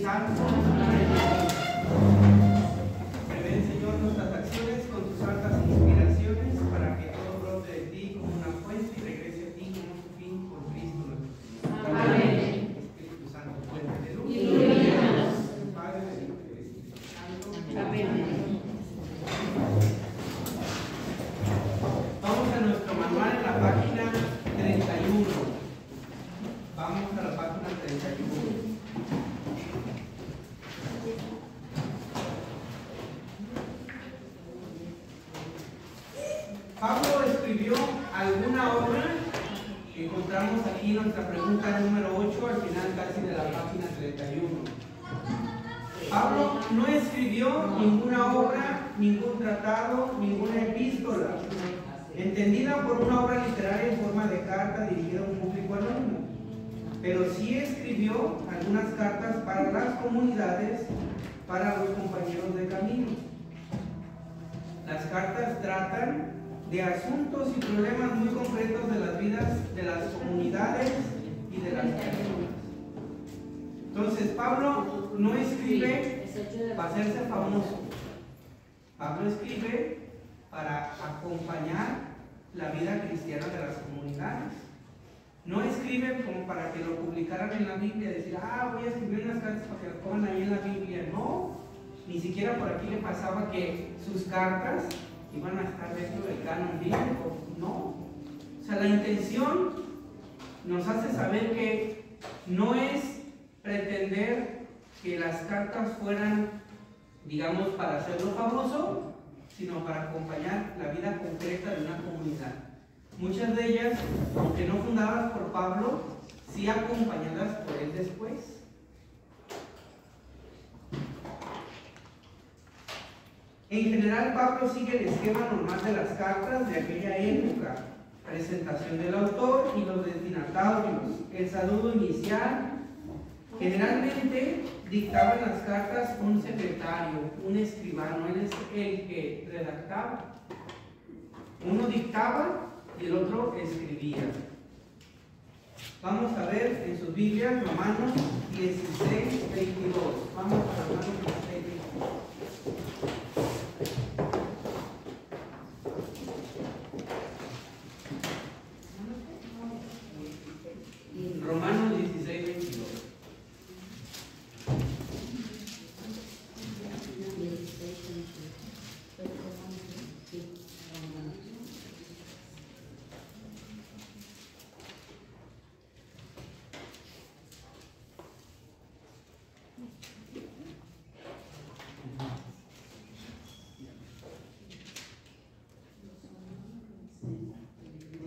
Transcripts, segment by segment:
Santo. Prevé, Señor, nuestras acciones con tus santas inspiraciones para que todo brote de ti como una fuente y regrese a ti como su fin por Cristo nuestro Señor. Amén. Espíritu Santo, fuente de luz. Ilumínanos. Padre, del Hijo y del Espíritu Santo. Amén. Vamos a nuestro manual en la página 31. Vamos a la página 31. Pablo escribió alguna obra que encontramos aquí en nuestra pregunta número 8, al final casi de la página 31. Pablo no escribió ninguna obra, ningún tratado, ninguna epístola, entendida por una obra literaria en forma de carta dirigida a un público anónimo, pero sí escribió algunas cartas para las comunidades, para los compañeros de camino. Las cartas tratan de asuntos y problemas muy concretos de las vidas de las comunidades y de las personas. Entonces, Pablo no escribe para hacerse famoso. Pablo escribe para acompañar la vida cristiana de las comunidades. No escribe como para que lo publicaran en la Biblia, decir, voy a escribir unas cartas para que las pongan ahí en la Biblia. No, ni siquiera por aquí le pasaba que sus cartas iban a estar dentro del canon bíblico. No. O sea, la intención nos hace saber que no es pretender que las cartas fueran, digamos, para hacerlo famoso, sino para acompañar la vida concreta de una comunidad. Muchas de ellas, aunque no fundadas por Pablo, sí acompañadas por él después. En general, Pablo sigue el esquema normal de las cartas de aquella época: presentación del autor y los destinatarios, el saludo inicial. Generalmente dictaban las cartas un secretario, un escribano, él es el que redactaba. Uno dictaba y el otro escribía. Vamos a ver en sus Biblias Romanos 16, 22. Vamos a Romanos 16, 22. Romanos 16, 22.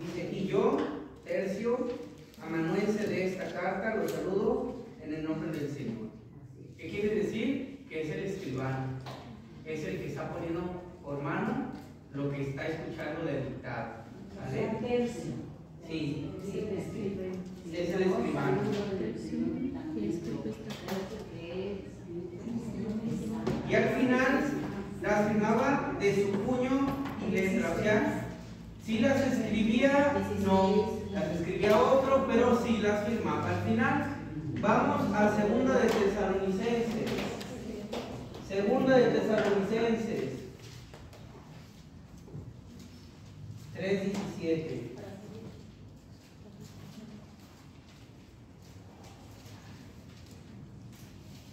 Dice, y yo, Tercio, amanuense de esta carta, los saludo en el nombre del Señor. ¿Qué quiere decir? Que es el escribano, es el que está poniendo por mano lo que está escuchando del dictado. ¿Vale? Sí, es el escribano. Y al final las firmaba de su puño y letra. O sea, si las escribía, no, las escribía otro, pero sí las firmaba al final. Vamos a Segunda de Tesalonicenses. Segunda de Tesalonicenses 3:17.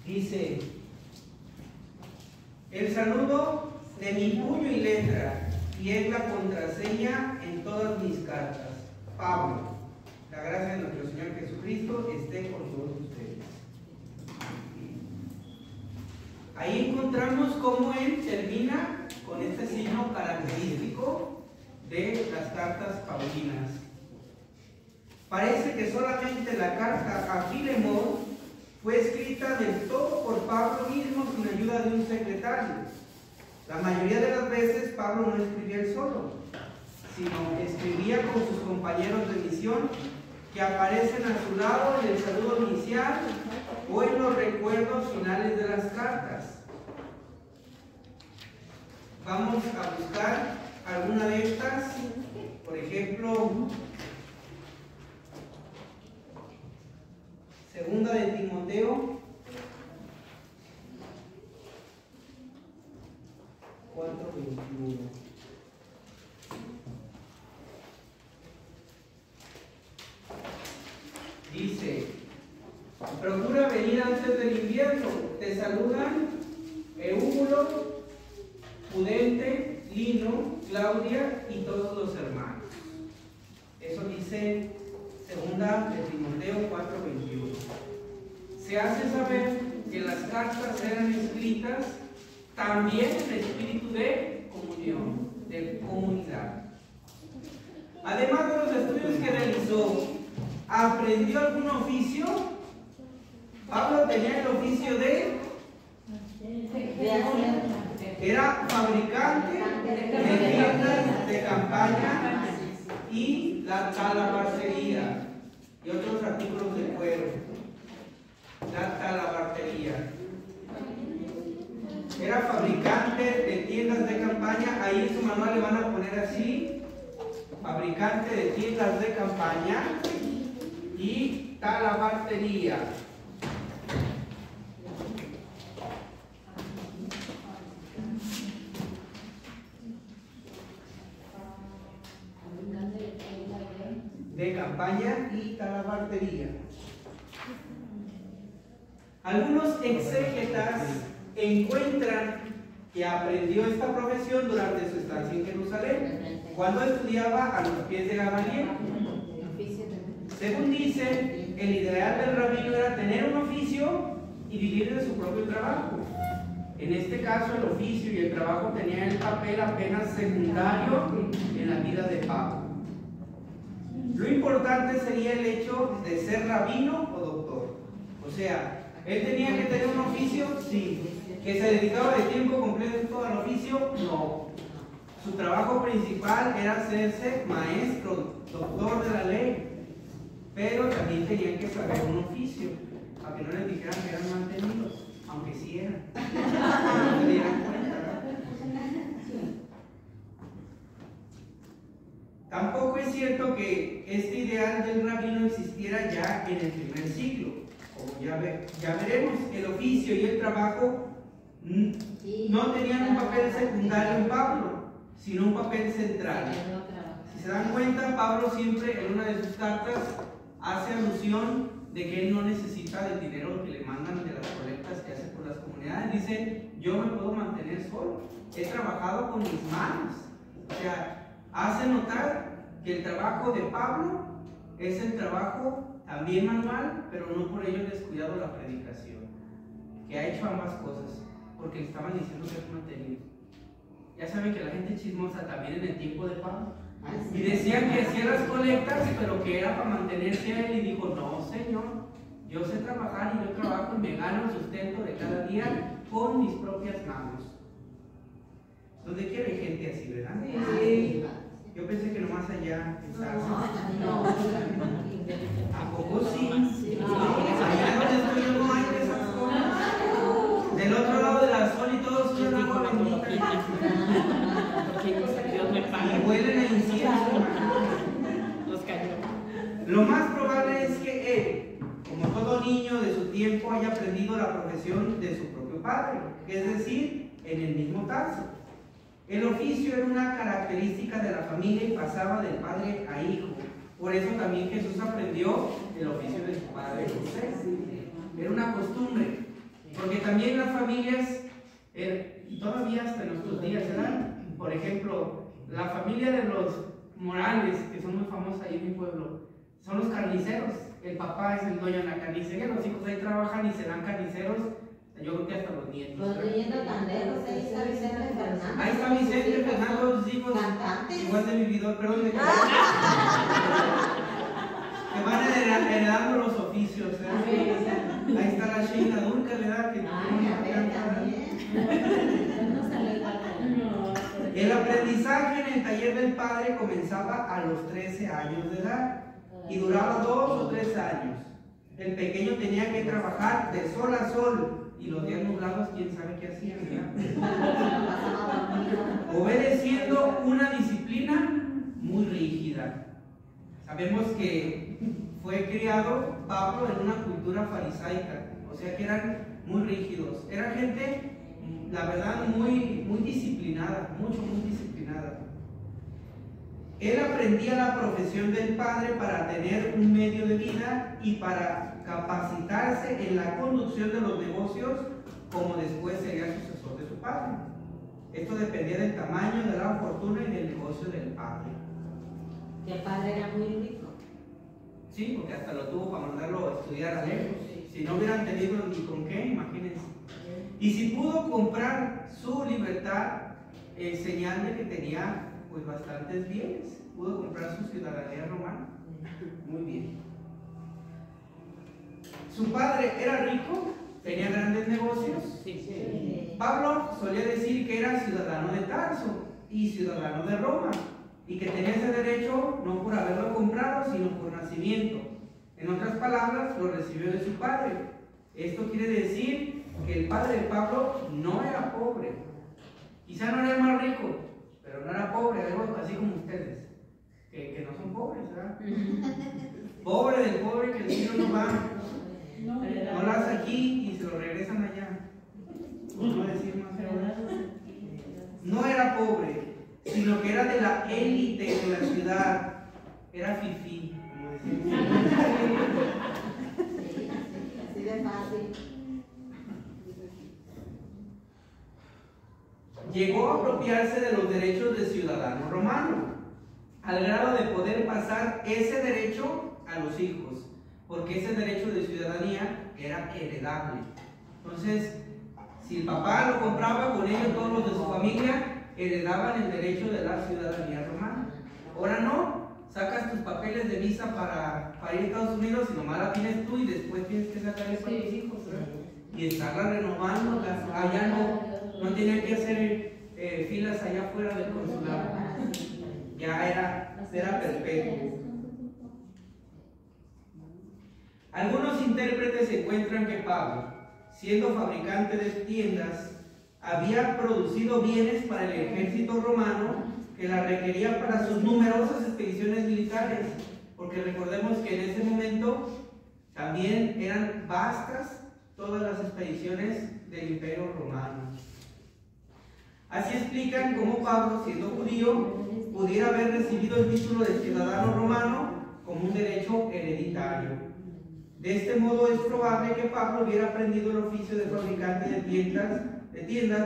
Dice: el saludo de mi puño y letra, y es la contraseña en todas mis cartas. Pablo, la gracia de nuestro Señor Jesucristo esté con todos ustedes. Ahí encontramos cómo él termina con este signo característico de las cartas paulinas. Parece que solamente la carta a Filemón fue escrita del todo por Pablo mismo sin ayuda de un secretario. La mayoría de las veces Pablo no escribía él solo, sino escribía con sus compañeros de misión que aparecen a su lado en el saludo inicial o en los recuerdos finales de las cartas. Vamos a buscar alguna de estas. Por ejemplo, Segunda de Timoteo 21. Dice, procura venir antes del invierno. Te saludan Eúbulo, Pudente, Lino, Claudia y todos los hermanos. Eso dice 2 de Timoteo 4:21. Se hace saber que las cartas eran escritas también en espíritu de comunión, de comunidad. Además de los estudios que realizó, ¿aprendió algún oficio? Pablo tenía el oficio de... Era fabricante de tiendas de campaña y la talabartería y otros artículos de cuero. La talabartería. Era fabricante de tiendas de campaña. Ahí en su manual le van a poner así: fabricante de tiendas de campaña y talabartería. De campaña y talabartería. Algunos exégetas encuentran que aprendió esta profesión durante su estancia en Jerusalén, cuando estudiaba a los pies de Gamaliel. Según dicen, el ideal del rabino era tener un oficio y vivir de su propio trabajo. En este caso, el oficio y el trabajo tenían el papel apenas secundario en la vida de Pablo. Lo importante sería el hecho de ser rabino o doctor. O sea, él tenía que tener un oficio, sí. Que se dedicaba de tiempo completo al oficio, no. Su trabajo principal era hacerse maestro, doctor de la ley. Pero también tenían que saber un oficio, para que no les dijeran que eran mantenidos, aunque sí eran. No se dieran cuenta, ¿verdad? Tampoco es cierto que este ideal del rabino existiera ya en el primer siglo. Como ya veremos, el oficio y el trabajo no tenían un papel secundario en Pablo, sino un papel central. Si se dan cuenta, Pablo siempre en una de sus cartas hace alusión de que él no necesita del dinero que le mandan de las colectas que hace por las comunidades. Dice: yo me puedo mantener solo, he trabajado con mis manos. O sea, hace notar que el trabajo de Pablo es el trabajo también manual, pero no por ello descuidado la predicación, que ha hecho ambas cosas, porque le estaban diciendo que es mantenido. Ya saben que la gente chismosa también en el tiempo de Pablo, y decían que hacía las colectas, pero que era para mantenerse a él, y dijo: no, Señor, yo sé trabajar y yo trabajo y me gano el sustento de cada día con mis propias manos. Donde quiera hay gente así, ¿verdad? Sí. Yo pensé que nomás allá estaba. No. ¿A poco sí? Allá donde estoy yo no hay de esas cosas. Del otro lado de la sol y todo es una agua bendita. Y huelen a incienso. Los cayó. Lo más probable es que él, como todo niño de su tiempo, haya aprendido la profesión de su propio padre, es decir, en el mismo Tarso. El oficio era una característica de la familia y pasaba del padre a hijo. Por eso también Jesús aprendió el oficio de su padre José. Era una costumbre, porque también las familias, y todavía hasta en nuestros días, ¿verdad? Por ejemplo, la familia de los Morales, que son muy famosos ahí en mi pueblo, son los carniceros. El papá es el dueño de la carnicería, los hijos ahí trabajan y se dan carniceros. Yo creo que hasta los nietos. Construyendo canderos, ahí está Vicente Fernández. Ahí está Vicente Fernández, los hijos. Cantantes. Igual de vividor, perdón, de que van heredando los oficios. Ahí está la Sheila Dulca, ¿verdad? Que el aprendizaje en el taller del padre comenzaba a los 13 años de edad y duraba 2 o 3 años. El pequeño tenía que trabajar de sol a sol. Y los días nublados, quién sabe qué hacían, obedeciendo una disciplina muy rígida. Sabemos que fue criado Pablo en una cultura farisaica, o sea que eran muy rígidos, era gente la verdad, muy disciplinada, muy disciplinada. Él aprendía la profesión del padre para tener un medio de vida y para capacitarse en la conducción de los negocios, como después sería sucesor de su padre. Esto dependía del tamaño de la fortuna y del negocio del padre. Que el padre era muy rico. Sí, porque hasta lo tuvo para mandarlo a estudiar a lejos. Si no hubieran tenido ni con qué, imagínense. Y si pudo comprar su libertad, señal de que tenía pues bastantes bienes, pudo comprar su ciudadanía romana. Muy bien. Su padre era rico, tenía grandes negocios. Pablo solía decir que era ciudadano de Tarso y ciudadano de Roma, y que tenía ese derecho no por haberlo comprado, sino por nacimiento. En otras palabras, lo recibió de su padre. Esto quiere decir que el padre de Pablo no era pobre. Quizá no era el más rico, pero no era pobre, así como ustedes, que no son pobres, ¿verdad? Pobre del pobre que el cielo no va, no lo hace aquí y se lo regresan allá. No decir más ahora. No era pobre, sino que era de la élite de la ciudad, era fifí, como decimos. Así de fácil. Llegó a apropiarse de los derechos de ciudadano romano, al grado de poder pasar ese derecho a los hijos, porque ese derecho de ciudadanía era heredable. Entonces, si el papá lo compraba, con ello todos los de su familia heredaban el derecho de la ciudadanía romana. Ahora no, sacas tus papeles de visa para ir a Estados Unidos y nomás la tienes tú y después tienes que sacarle para tus hijos, ¿verdad? Y estarla renovando, allá no tenían que hacer filas allá afuera del consulado, ya era perpetuo. Algunos intérpretes encuentran que Pablo, siendo fabricante de tiendas, había producido bienes para el ejército romano que la requería para sus numerosas expediciones militares, porque recordemos que en ese momento también eran vastas todas las expediciones del Imperio Romano. Así explican cómo Pablo, siendo judío, pudiera haber recibido el título de ciudadano romano como un derecho hereditario. De este modo es probable que Pablo hubiera aprendido el oficio de fabricante de tiendas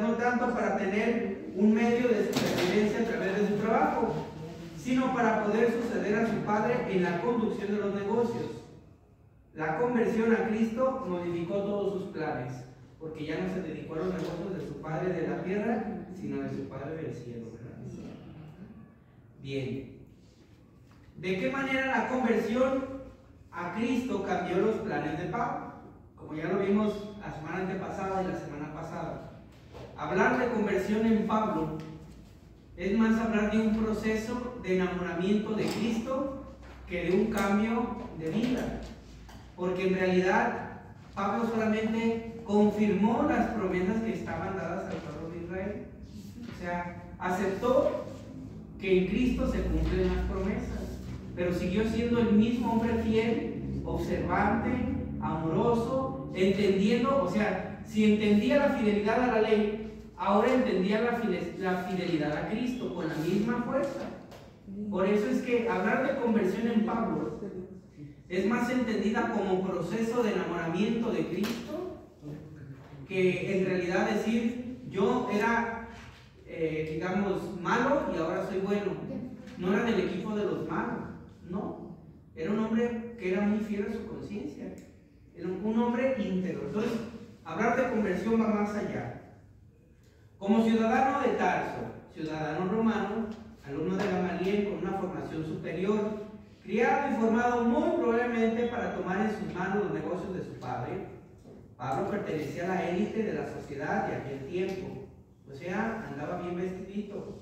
no tanto para tener un medio de supervivencia a través de su trabajo, sino para poder suceder a su padre en la conducción de los negocios. La conversión a Cristo modificó todos sus planes, porque ya no se dedicó a los negocios de su padre de la tierra, sino de su padre del cielo, ¿verdad? Bien. ¿De qué manera la conversión a Cristo cambió los planes de Pablo? Como ya lo vimos la semana antepasada y la semana pasada. Hablar de conversión en Pablo es más hablar de un proceso de enamoramiento de Cristo que de un cambio de vida. Porque en realidad Pablo solamente confirmó las promesas que estaban dadas al pueblo de Israel. O sea, aceptó que en Cristo se cumplen las promesas, pero siguió siendo el mismo hombre fiel, observante, amoroso, entendiendo, o sea, si entendía la fidelidad a la ley, ahora entendía la fidelidad a Cristo con la misma fuerza. Por eso es que hablar de conversión en Pablo es más entendida como proceso de enamoramiento de Cristo que en realidad decir yo era, digamos, malo y ahora soy bueno. No era del equipo de los malos, no. Era un hombre que era muy fiel a su conciencia. Era un hombre íntegro. Entonces, hablar de conversión va más allá. Como ciudadano de Tarso, ciudadano romano, alumno de Gamaliel con una formación superior, criado y formado muy probablemente para tomar en sus manos los negocios de su padre, Pablo pertenecía a la élite de la sociedad de aquel tiempo. O sea, andaba bien vestidito,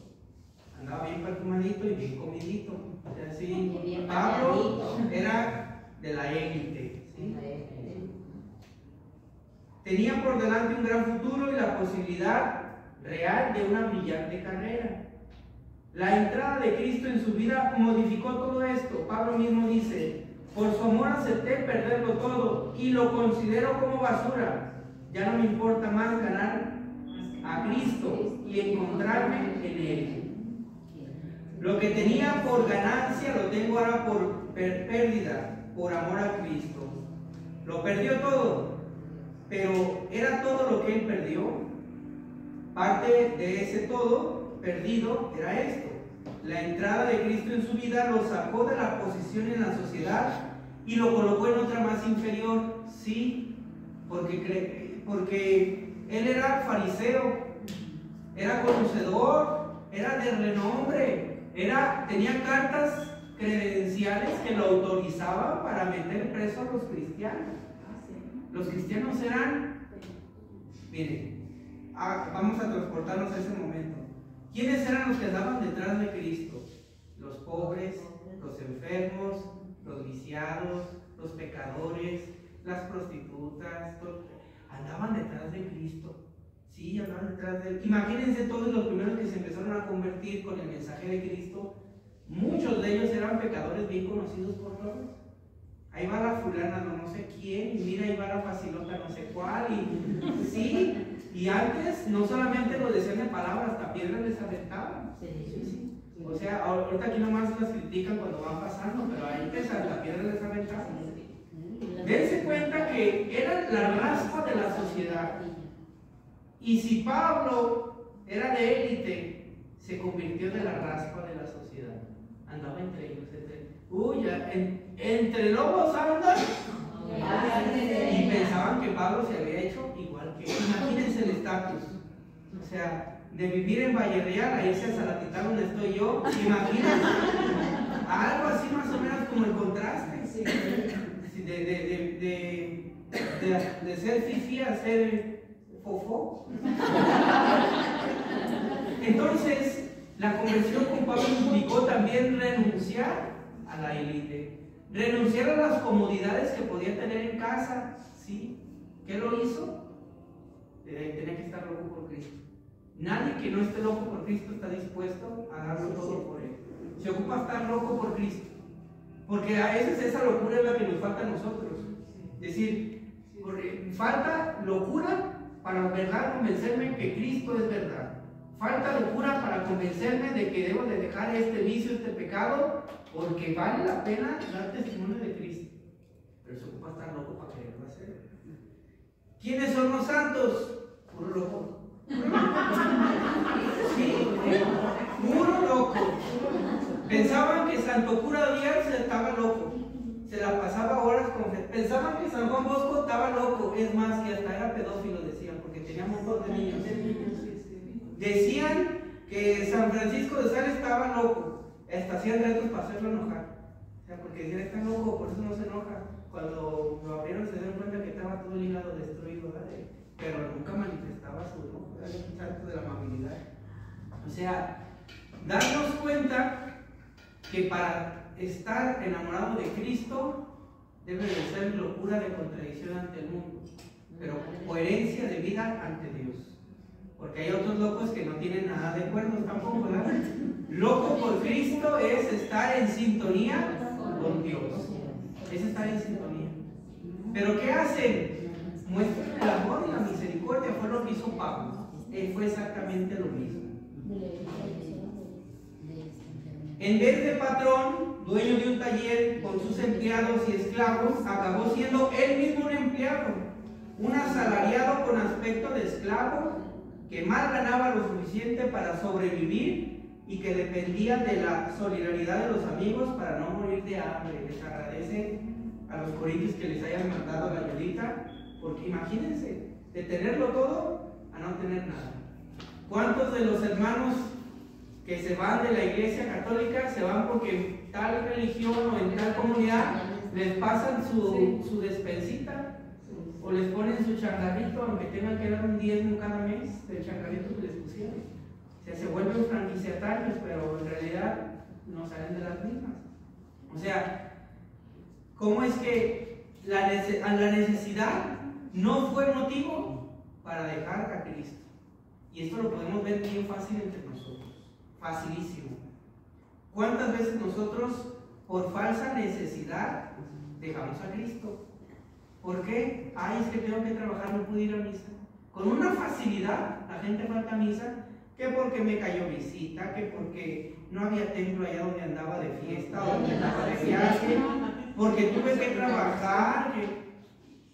andaba bien perfumadito y bien comidito. O sea, sí, Pablo era de la élite, ¿sí? Tenía por delante un gran futuro y la posibilidad real de una brillante carrera. La entrada de Cristo en su vida modificó todo esto. Pablo mismo dice: por su amor acepté perderlo todo y lo considero como basura. Ya no me importa más ganar a Cristo y encontrarme en Él. Lo que tenía por ganancia lo tengo ahora por pérdida, por amor a Cristo. Lo perdió todo, pero ¿era todo lo que Él perdió? Parte de ese todo perdido era esto. La entrada de Cristo en su vida lo sacó de la posición en la sociedad y lo colocó en otra más inferior. Sí, porque Él era fariseo, era conocedor, era de renombre, tenía cartas credenciales que lo autorizaban para meter preso a los cristianos. Los cristianos eran, miren, vamos a transportarnos a ese momento. ¿Quiénes eran los que andaban detrás de Cristo? Los pobres, los enfermos, los viciados, los pecadores, las prostitutas, andaban detrás de Cristo. Sí, andaban detrás de Él. Imagínense todos los primeros que se empezaron a convertir con el mensaje de Cristo. Muchos de ellos eran pecadores bien conocidos por todos. Ahí va la fulana, no sé quién, y mira, ahí va la facilota, no sé cuál, y sí, y antes no solamente lo decían de palabras, hasta piedras les aventaban. Sí. O sea, ahorita aquí nomás las critican cuando van pasando, pero antes hasta piedras les aventaban. Dense cuenta que era la raspa de la sociedad. Y si Pablo era de élite, se convirtió de la raspa de la sociedad. Andaba entre ellos, entre lobos andan. Y pensaban que Pablo se había hecho igual que él. Imagínense el estatus. O sea, de vivir en Valle Real a irse a Salatitlán donde estoy yo. Imagínense. Algo así más o menos como el contraste. De ser fifí a ser fofó. Entonces, la conversión con Pablo implicó también renunciar a la élite, renunciar a las comodidades que podía tener en casa. ¿Sí? ¿Qué lo hizo? Tenía que estar loco por Cristo. Nadie que no esté loco por Cristo está dispuesto a darlo todo por Él. Se ocupa estar loco por Cristo, porque a veces esa locura es la que nos falta a nosotros. Es decir, falta locura para verdad convencerme que Cristo es verdad. Falta locura para convencerme de que debo de dejar este vicio, este pecado, porque vale la pena dar testimonio de Cristo. Pero se ocupa estar loco para quererlo hacer. ¿Quiénes son los santos? Puro loco. Sí, puro loco. Pensaban que Santo Cura Díaz estaba loco. Se la pasaba horas con... Pensaban que San Juan Bosco estaba loco. Es más, que hasta era pedófilo, decían, porque tenía un montón de niños. Decían que San Francisco de Sales estaba loco. Hasta hacían retos para hacerlo enojar. O sea, porque decían, está loco, por eso no se enoja. Cuando lo abrieron se dieron cuenta que estaba todo el hígado destruido, ¿verdad? Pero nunca manifestaba su enojo, era un salto de la amabilidad. O sea, darnos cuenta que para estar enamorado de Cristo debe de ser locura de contradicción ante el mundo, pero coherencia de vida ante Dios. Porque hay otros locos que no tienen nada de acuerdo tampoco, ¿verdad? Loco por Cristo es estar en sintonía con Dios. Es estar en sintonía. ¿Pero qué hacen? Muestran el amor y la misericordia. Fue lo que hizo Pablo. Fue exactamente lo mismo. En vez de patrón, dueño de un taller con sus empleados y esclavos, acabó siendo él mismo un empleado, un asalariado con aspecto de esclavo, que mal ganaba lo suficiente para sobrevivir y que dependía de la solidaridad de los amigos para no morir de hambre. Les agradece a los corintios que les hayan mandado la ayudita, porque imagínense, de tenerlo todo a no tener nada. ¿Cuántos de los hermanos que se van de la iglesia católica se van porque en tal religión o en tal comunidad les pasan su despensita? O les ponen su changarrito, aunque tengan que dar un diezmo cada mes del changarrito que les pusieron. O sea, se vuelven franquiciatarios, pero en realidad no salen de las mismas. O sea, ¿cómo es que la necesidad no fue motivo para dejar a Cristo? Y esto lo podemos ver bien fácil entre nosotros. Facilísimo. ¿Cuántas veces nosotros, por falsa necesidad, dejamos a Cristo? ¿Por qué? Ay, es que tengo que trabajar, no pude ir a misa. con una facilidad la gente falta a misa, que porque me cayó visita, que porque no había templo allá donde andaba de fiesta o donde andaba de viaje, porque tuve que trabajar, que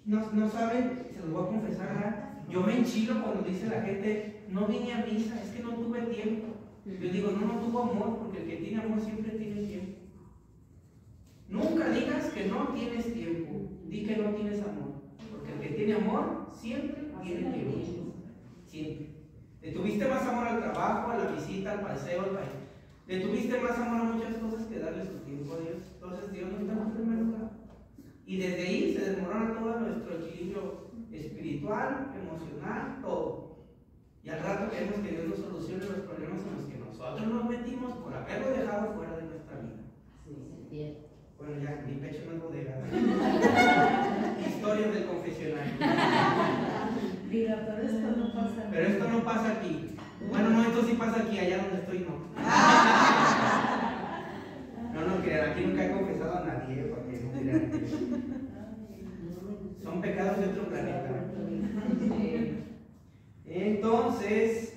no saben, se los voy a confesar, ¿verdad? Yo me enchilo cuando dice la gente, no vine a misa, es que no tuve tiempo. Yo digo, no tuvo amor, porque el que tiene amor siempre tiene tiempo. Nunca digas que no tienes tiempo, di que no tienes amor, porque el que tiene amor siempre tiene tiempo. Siempre. Le tuviste más amor al trabajo, a la visita, al paseo, al baile. Le tuviste más amor a muchas cosas que darle su tiempo a Dios. Entonces Dios no está en primer lugar. Y desde ahí se desmorona todo nuestro equilibrio espiritual, emocional, todo. Y al rato queremos que Dios nos solucione los problemas en los que nosotros nos metimos por haberlo dejado fuera de nuestra vida. Sí. Bueno, ya, mi pecho no es bodega. Historias del confesionario. Pero esto no pasa aquí. Bueno, no, esto sí pasa aquí, allá donde estoy no. No crean, aquí nunca he confesado a nadie, porque no crean. Son pecados de otro planeta. Entonces,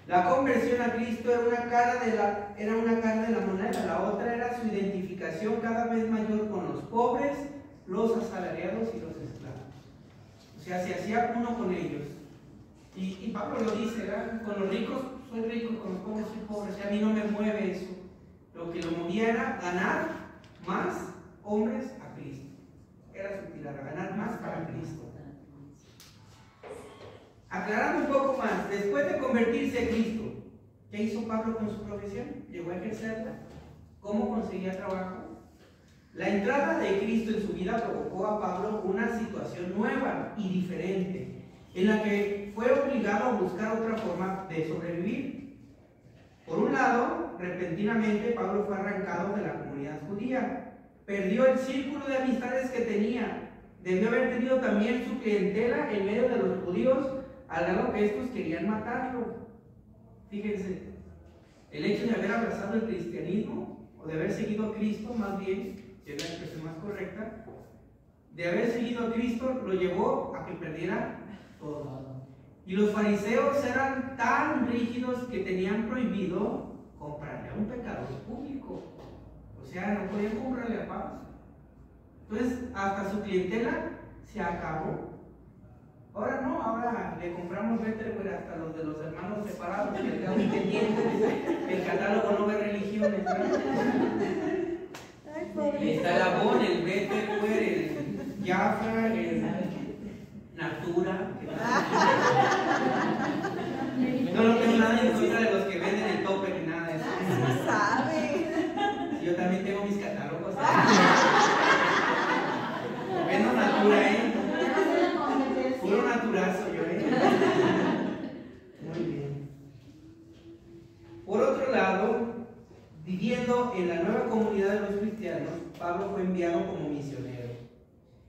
la conversión a Cristo era una cara de la moneda. La otra era su identificación cada vez mayor con los pobres, los asalariados y los esclavos. O sea, se hacía uno con ellos. Y Pablo lo dice, ¿verdad? Con los ricos soy rico, con los pobres soy pobre. O sea, a mí no me mueve eso. Lo que lo movía era ganar más hombres a Cristo. Era su pilar, ganar más para Cristo. Aclarando un poco más, después de convertirse a Cristo, ¿qué hizo Pablo con su profesión? Llegó a ejercerla. ¿Cómo conseguía trabajo? La entrada de Cristo en su vida provocó a Pablo una situación nueva y diferente, en la que fue obligado a buscar otra forma de sobrevivir. Por un lado, repentinamente Pablo fue arrancado de la comunidad judía, perdió el círculo de amistades que tenía, debió haber tenido también su clientela en medio de los judíos, al grado que estos querían matarlo. Fíjense, el hecho de haber abrazado el cristianismo, o de haber seguido a Cristo, más bien, que es la expresión más correcta, de haber seguido a Cristo, lo llevó a que perdiera todo. Y los fariseos eran tan rígidos que tenían prohibido comprarle a un pecador público. O sea, no podían comprarle a Pablo. Entonces, hasta su clientela se acabó. Ahora no, ahora le compramos Betterware hasta los de los hermanos separados, que el catálogo no ve religiones, ¿no? Está el Avon, el Betterware, el Jafra, el Natura. No tengo nada en contra de los que venden el Topper ni nada de eso. No sabe. Yo también tengo mis catálogos. Vendo Natura, puro naturazo yo, Muy bien. Por otro lado, viviendo en la nueva comunidad de los cristianos, Pablo fue enviado como misionero.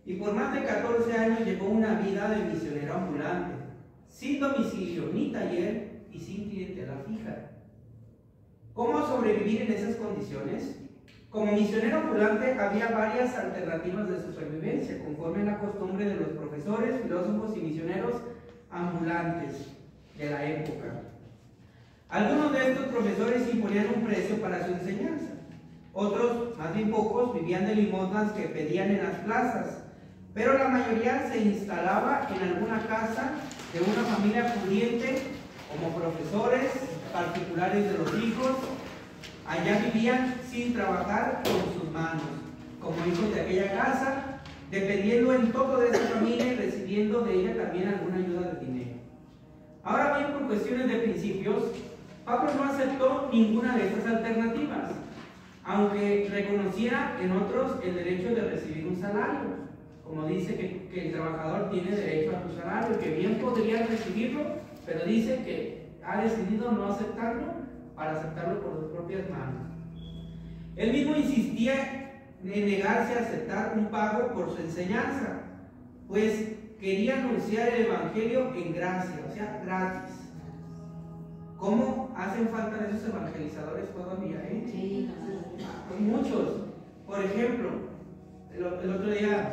Y por más de 14 años llevó una vida de misionero ambulante, sin domicilio ni taller y sin clientela fija. ¿Cómo sobrevivir en esas condiciones? Como misionero ambulante había varias alternativas de supervivencia, conforme a la costumbre de los profesores, filósofos y misioneros ambulantes de la época. Algunos de estos profesores imponían un precio para su enseñanza. Otros, más bien pocos, vivían de limosnas que pedían en las plazas, pero la mayoría se instalaba en alguna casa de una familia pudiente, como profesores particulares de los hijos. Allá vivían sin trabajar con sus manos, como hijos de aquella casa, dependiendo en todo de esa familia y recibiendo de ella también alguna ayuda de dinero. Ahora bien, por cuestiones de principios, Pablo no aceptó ninguna de estas alternativas, aunque reconociera en otros el derecho de recibir un salario, como dice que el trabajador tiene derecho a su salario, que bien podría recibirlo, pero dice que ha decidido no aceptarlo para aceptarlo por sus propias manos. Él mismo insistía en negarse a aceptar un pago por su enseñanza, pues quería anunciar el evangelio en gracia, o sea, gratis. ¿Cómo hacen falta de esos evangelizadores todavía? Sí, Muchos. Por ejemplo, el otro día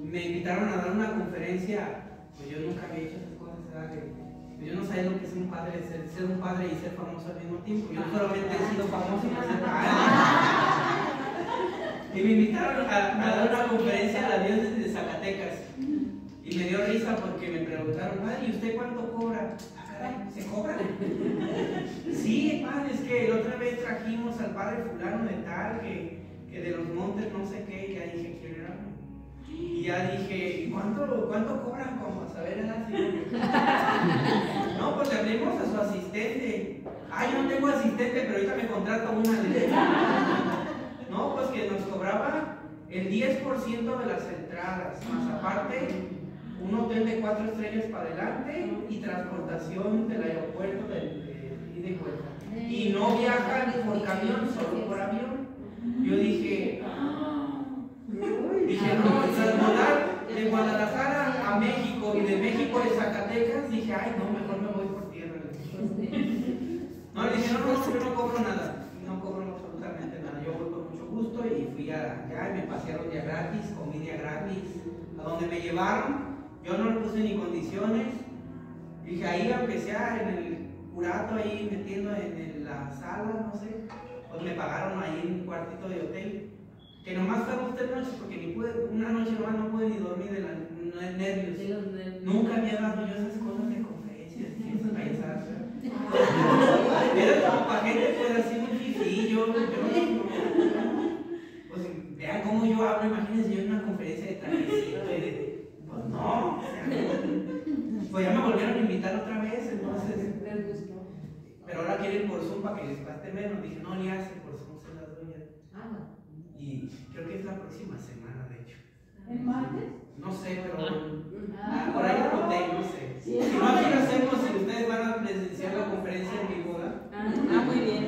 me invitaron a dar una conferencia, pues yo nunca había hecho esas cosas. ¿verdad? Yo no sabía lo que es un padre, ser un padre y ser famoso al mismo tiempo. Yo solamente he sido famoso y no ser padre. Y me invitaron a dar una conferencia a la diócesis de Zacatecas. Y me dio risa porque me preguntaron, padre, ¿y usted cuánto cobra? Ah, caray, ¿se cobra? Sí, padre, es que la otra vez trajimos al padre fulano de tal, que de los montes no sé qué, y ya dije, ¿quién era? Y ya dije, ¿y cuánto cobran? Como a saber el así. No, pues le hablemos a su asistente. Ah, yo no tengo asistente, pero ahorita me contrata una. No, pues que nos cobraba el 10% de las entradas, más aparte un hotel de 4 estrellas para adelante y transportación del aeropuerto de ida y vuelta. Y no viajan por camión, solo por avión. Yo dije, no, trasladar de Guadalajara a México y de México a Zacatecas, dije, ay, no, mejor me voy por tierra. No, le dije, no, yo no cobro nada, no cobro absolutamente nada, yo voy con mucho gusto y fui allá y me pasearon día gratis, comí día gratis, a donde me llevaron, yo no le puse ni condiciones, dije, ahí empecé en el curato, ahí metiendo en la sala, no sé, pues me pagaron ahí en un cuartito de hotel. Que nomás fueron 3 noches, porque una noche nomás no pude ni dormir de los nervios. Nunca había dado yo esas cosas de conferencias y esas payasadas. Era como para gente pues así muy fifí, yo pues vean cómo yo hablo, imagínense yo en una conferencia de trajecito, pues no, pues ya me volvieron a invitar otra vez, entonces. Pero ahora quieren por Zoom para que les gaste menos. Dije, no le hace por Zoom, se las doy ya. Y creo que es la próxima semana, de hecho. ¿El martes? No sé, pero por ahí lo conté, no sé. Si no, aquí lo hacemos si ustedes van a presenciar la conferencia en mi boda. Muy bien.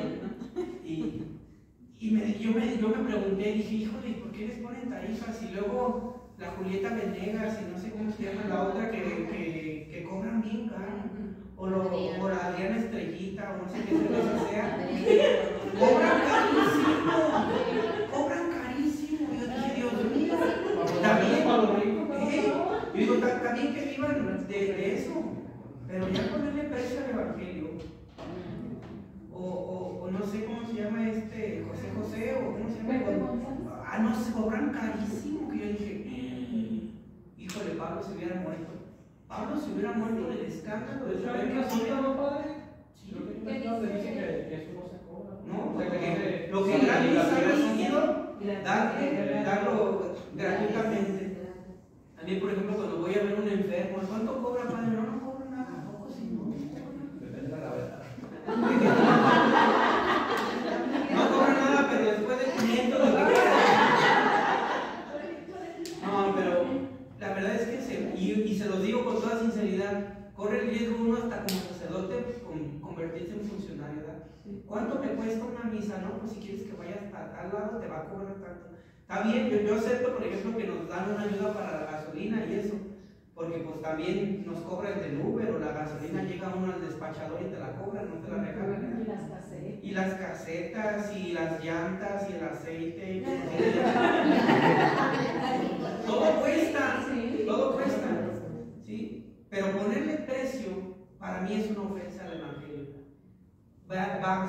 Y yo me pregunté, dije, híjole, ¿por qué les ponen tarifas? Y luego la Julieta Venegas y no sé cómo se llama la otra que cobran bien caro. O la Adriana Estrellita, o no sé qué cerveza sea. Cobran carísimo. Cobran carísimo. Yo dije, Dios mío, también. Yo digo, también que vivan de eso. Pero ya ponerle precio al evangelio. O no sé cómo se llama José, o cómo se llama. No se cobran carísimo. Que yo dije, híjole, Pablo se hubiera muerto. Pablo se hubiera muerto del escándalo de saber que ¿no, padre? Sí. ¿Qué dice que eso no se cobra? No, lo que gratis ha recibido, darlo gratuitamente. A mí, por ejemplo, cuando voy a ver un enfermo, ¿cuánto cobra, padre? No cobro nada, tampoco si no. Depende de la verdad. No cobro nada, pero después de 500 lo que quiera. No, pero la verdad es que y se los digo con toda sinceridad, corre el riesgo uno hasta como sacerdote convertirse en funcionario, ¿verdad? ¿Cuánto me cuesta una misa? No, pues si quieres que vayas a tal lado te va a cobrar tanto. Está bien, yo acepto, por ejemplo, que nos dan una ayuda para la gasolina y eso, porque pues también nos cobra el del Uber o la gasolina, llega uno al despachador y te la cobra, no te la regalan. Y las casetas y las llantas y el aceite. Todo cuesta, todo cuesta. ¿Sí? Pero ponerle precio para mí es una ofensa al evangelio.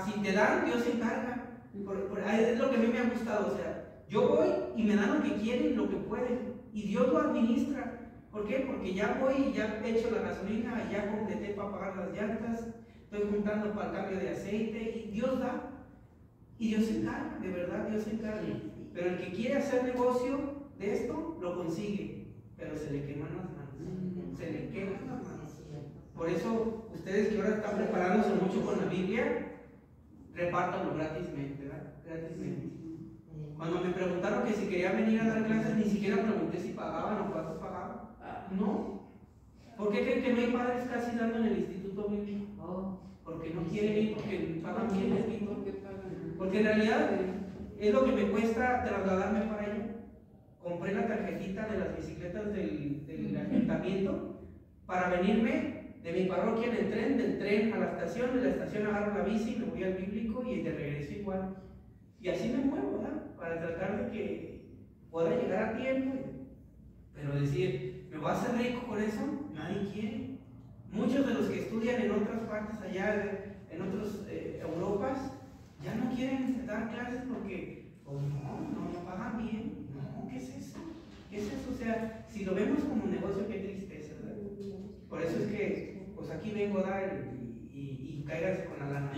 Si te dan, Dios se encarga. Es lo que a mí me ha gustado. O sea, yo voy y me dan lo que quieren, lo que pueden. Y Dios lo administra. ¿Por qué? Porque ya voy, ya he hecho la gasolina, ya completé para pagar las llantas, estoy juntando para el cambio de aceite. Y Dios da. Y Dios se encarga, de verdad, Dios se encarga. Pero el que quiere hacer negocio de esto, lo consigue. Pero se le queman las manos. Se le queman las manos. Por eso, ustedes que ahora están preparándose mucho con la Biblia, repártanlo gratismente, ¿verdad? Gratismente. Cuando me preguntaron que si quería venir a dar clases, ni siquiera pregunté si pagaban o cuánto pagaban. No. ¿Por qué creen que no hay padres casi dando en el instituto bíblico? Porque no quieren ir, porque pagan bien el instituto. Porque en realidad es lo que me cuesta trasladarme para allá. Compré la tarjetita de las bicicletas del ayuntamiento para venirme de mi parroquia en el tren, del tren a la estación, de la estación agarro la bici, me voy al bíblico y de regreso igual. Y así me muevo, ¿verdad? Para tratar de que pueda llegar a tiempo. Pero decir, ¿me voy a hacer rico con eso? Nadie quiere. Muchos de los que estudian en otras partes allá, en otras Europas, ya no quieren dar clases porque pues no pagan bien. No, ¿qué es eso? ¿Qué es eso? O sea, si lo vemos como un negocio, qué tristeza, ¿verdad? Por eso es que, pues aquí vengo a dar y cáiganse con la lana.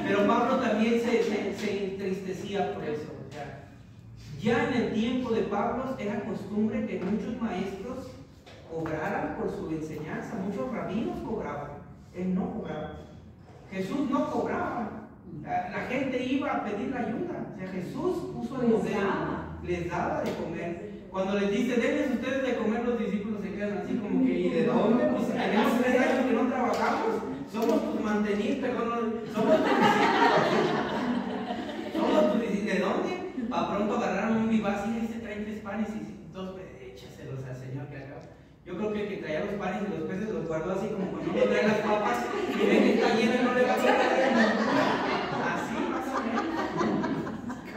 Pero Pablo también se entristecía por eso. O sea, ya en el tiempo de Pablo era costumbre que muchos maestros cobraran por su enseñanza. Muchos rabinos cobraban. Él no cobraba. Jesús no cobraba. La gente iba a pedir la ayuda. O sea, Jesús puso el modelo, les daba de comer. Cuando les dice, denles ustedes de comer, los discípulos se quedan así como que, ¿y de dónde? Pues tenemos 3 años que no trabajamos. Somos tus mantenidos, perdón, somos tus discípulos. Somos tus discípulos. ¿De dónde? Para pronto agarraron un vivaz y se traen 3 panes y 2 peces. Échaselos al Señor que acaba. Yo creo que el que traía los panes y los peces los guardó así como cuando uno trae las papas y ve que está lleno y no le va a quitar. Así más o menos.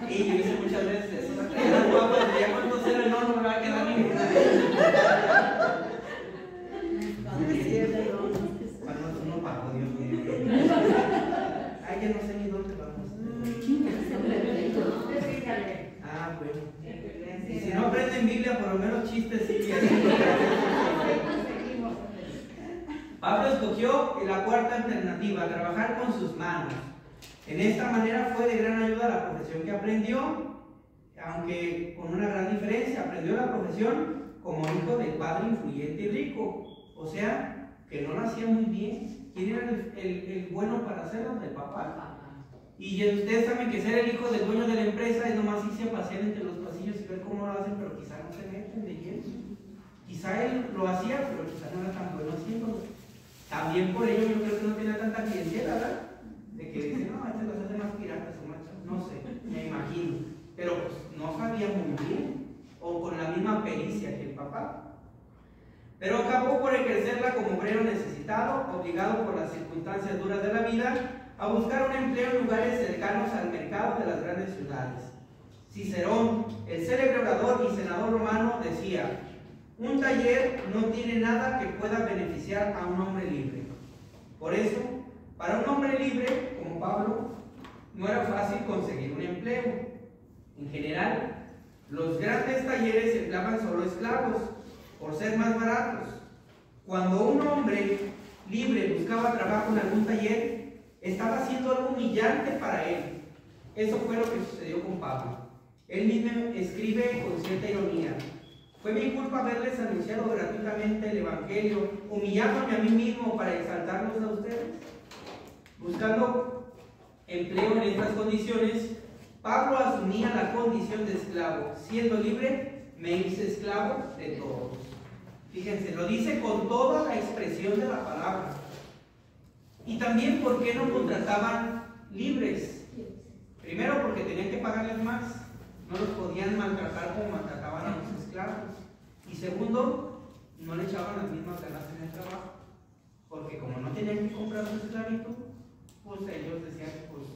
Y yo hice muchas veces eso. Traía las papas, ya cuántos eran, no me va a quedar ninguna. Cuando uno pagó, Dios mío. Ay, ya no sé ni dónde vamos. Ah, bueno. Y si no aprenden Biblia, por lo menos chistes sí. Pablo escogió la cuarta alternativa, trabajar con sus manos. En esta manera fue de gran ayuda la profesión que aprendió, aunque con una gran diferencia. Aprendió la profesión como hijo del padre influyente y rico. O sea, que no lo hacía muy bien. ¿Quién era el bueno para hacerlo? El papá. Y ustedes saben que ser el hijo del dueño de la empresa es nomás irse a pasear entre los pasillos y ver cómo lo hacen, pero quizá no se meten de lleno. Quizá él lo hacía, pero quizá no era tan bueno haciéndolo. También por ello yo creo que no tenía tanta clientela, ¿verdad? De que dicen, no, este los hace más piratas o más, no sé, me imagino. Pero pues no sabía muy bien, o con la misma pericia que el papá. Pero acabó por ejercerla como obrero necesitado, obligado por las circunstancias duras de la vida, a buscar un empleo en lugares cercanos al mercado de las grandes ciudades. Cicerón, el célebre orador y senador romano, decía: un taller no tiene nada que pueda beneficiar a un hombre libre. Por eso, para un hombre libre como Pablo, no era fácil conseguir un empleo. En general, los grandes talleres empleaban solo esclavos, por ser más baratos. Cuando un hombre libre buscaba trabajo en algún taller, estaba haciendo algo humillante para él. Eso fue lo que sucedió con Pablo. Él mismo escribe con cierta ironía: fue mi culpa haberles anunciado gratuitamente el Evangelio, humillándome a mí mismo para exaltarlos a ustedes. Buscando empleo en estas condiciones, Pablo asumía la condición de esclavo. Siendo libre, me hice esclavo de todos. Fíjense, lo dice con toda la expresión de la palabra. Y también, ¿por qué no contrataban libres? Primero, porque tenían que pagarles más. No los podían maltratar como maltrataban a los esclavos. Y segundo, no le echaban las mismas ganas en el trabajo. Porque como no tenían que comprar su esclavito, pues ellos decían que pues,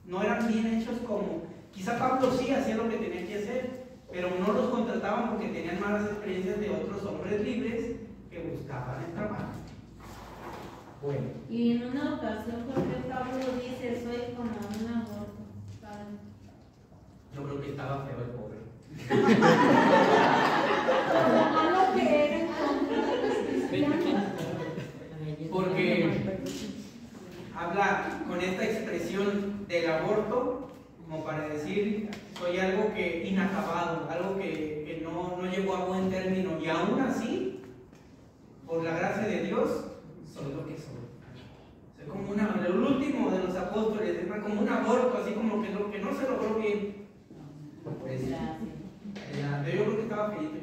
no eran bien hechos como... Quizá Pablo sí hacía lo que tenía que hacer, pero no los contrataban porque tenían malas experiencias de otros hombres libres que buscaban el trabajo. Bueno. Y en una ocasión, porque Pablo dice, soy como un aborto. Yo creo que estaba feo el pobre. Porque habla con esta expresión del aborto como para decir, soy algo que inacabado, algo que no llegó a buen término, y aún así, por la gracia de Dios, soy lo que soy. Soy como el último de los apóstoles, es como un aborto, así como que lo que no se logró bien. Pues, yo creo que estaba feito.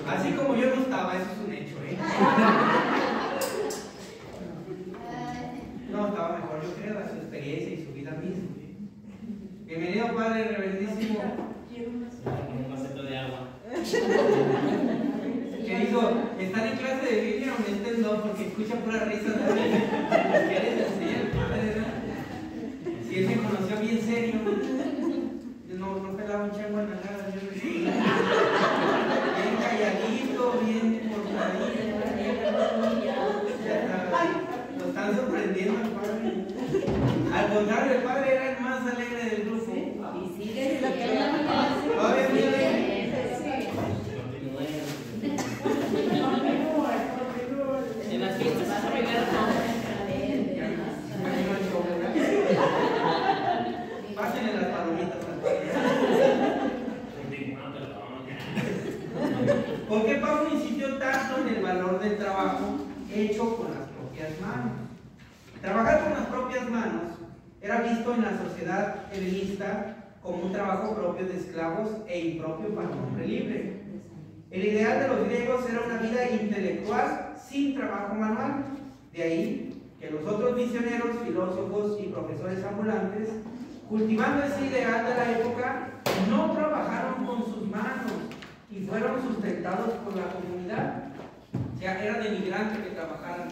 Así como yo no estaba, eso es un hecho, ¿eh? No, estaba mejor, yo creo, su experiencia y su vida misma. Bienvenido, Padre Reverendísimo. Un vasito de agua. Querido, ¿están en clase de Biblia o estén no? Porque escuchan pura risa también. ¿Quieres enseñar, Padre, no? Si él me conoció bien serio, no pelaba un chango en la cara, yo bien ¿Por qué Pablo insistió tanto en el valor del trabajo hecho con las propias manos? Trabajar con las propias manos era visto en la sociedad helenista como un trabajo propio de esclavos e impropio para un hombre libre. El ideal de los griegos era una vida intelectual sin trabajo manual. De ahí que los otros misioneros, filósofos y profesores ambulantes, cultivando ese ideal de la época, no trabajaron con sus manos y fueron sustentados por la comunidad. O sea, era denigrante que trabajaran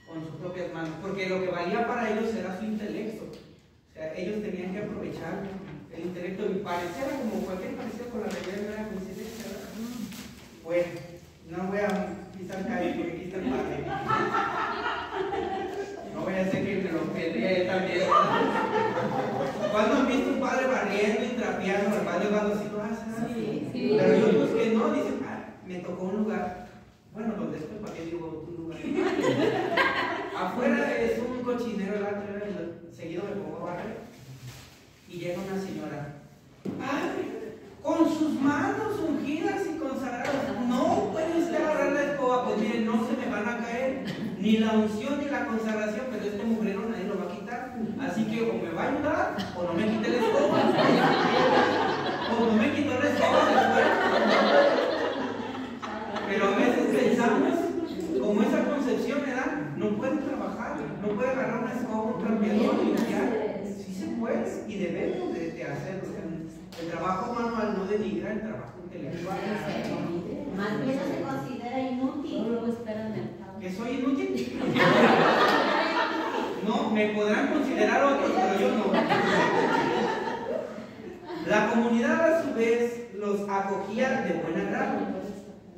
con sus propias manos, porque lo que valía para ellos era su intelecto. O sea, ellos tenían que aprovechar el intelecto y pareciera como cualquier parecido con la realidad, no era coincidencia, ¿verdad? Bueno, no voy a pisar calle porque aquí está el padre. No voy a hacer que me lo pedría también. ¿Cuándo han visto un padre barriendo y trapeando? El padre va así, lo hace. Sí. Pero hay otros que no, dicen, me tocó un lugar. Bueno, donde estoy, ¿para qué digo tu lugar? Afuera es un cochinero, el otro seguido me pongo a barrer. Y llega una señora. ¡Padre! Con sus manos ungidas y consagradas. No puede usted agarrar la escoba, pues miren, no se me van a caer ni la unción ni la consagración, pero este mugrero nadie lo va a quitar. Así que o me va a ayudar o no me quite la escoba. O no me quitó la escoba después. Pero a veces pensamos, como esa concepción, ¿verdad? No puede trabajar, no puede agarrar una escoba, un trapeador y limpiar. Sí se puede y debemos de hacerlo. El trabajo manual no denigra el trabajo intelectual. Más bien se considera inútil. Luego esperan el ¿Que soy inútil? No, me podrán considerar otros, pero yo no. La comunidad a su vez los acogía de buen agrado,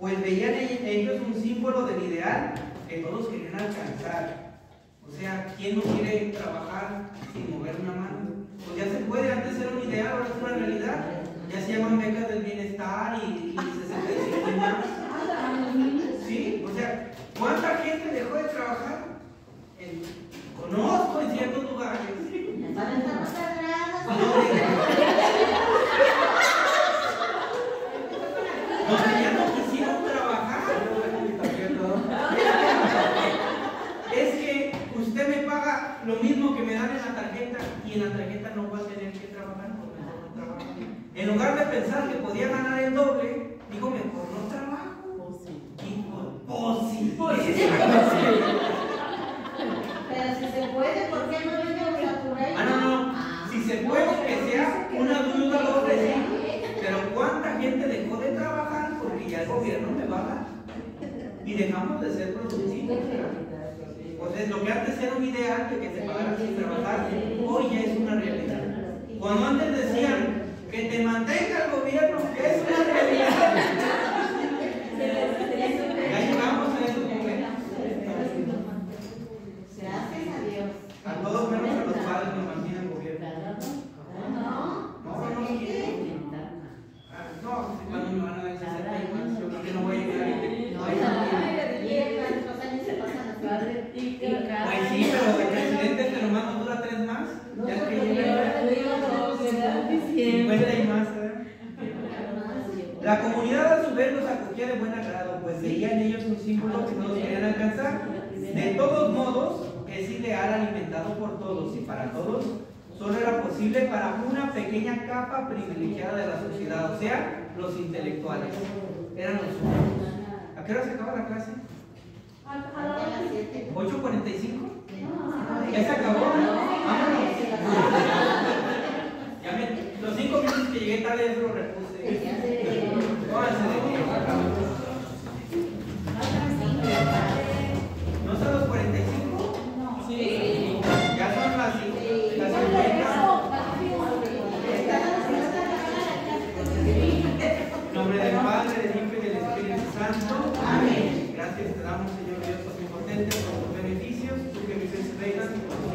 pues veían en ellos un símbolo del ideal que todos querían alcanzar. O sea, ¿quién no quiere trabajar sin mover una mano? Pues ya se puede, antes era un ideal, ahora es una realidad. Ya se llaman becas del bienestar y 65 más. Sí, o sea, ¿cuánta gente dejó de trabajar? Conozco en ciertos lugares. Donde ya no quisieron trabajar. Es que usted me paga lo mismo que me dan en la tarjeta y en la tarjeta no va a tener que trabajar porque no trabajo. En lugar de pensar que podía ganar el doble, digo, mejor no trabajo. Pero si se puede, ¿por qué no viene a Saturday? No. Si se puede, que sea una duda doble, sí. Pero ¿cuánta gente dejó de trabajar porque ya el gobierno me va a dar? Y dejamos de ser productivos. Pues lo que antes era un ideal de que se pagara sin trabajar, hoy ya es una realidad. Cuando antes decían que te mantenga el gobierno, es una realidad. Ya llegamos a esos momentos. Gracias a Dios. A todos menos a los padres nos mantiene el gobierno. No, cuando me van a dar 60 más, yo creo que no voy a llegar. Pues sí, pero el presidente que nomás nos dura 3 más. Ya que llega 50 y más. La comunidad a su vez los acogía de buen agrado, pues veían en ellos un símbolo que todos querían alcanzar. De todos modos, es ideal alimentado por todos y para todos solo era posible para una pequeña capa privilegiada de la sociedad, o sea, los intelectuales. Eran los únicos. ¿A qué hora se acaba la clase? 8:45. ¿Ya se acabó? Vámonos. Los 5 minutos que llegué tarde ya se lo repuse. ¿No son los 45? Sí. Ya son las 50. En nombre del Padre, del Hijo y del Espíritu Santo. Amén. Gracias te damos, Señor Dios, omnipotente, por tus beneficios, tú que vives y reinas y por tus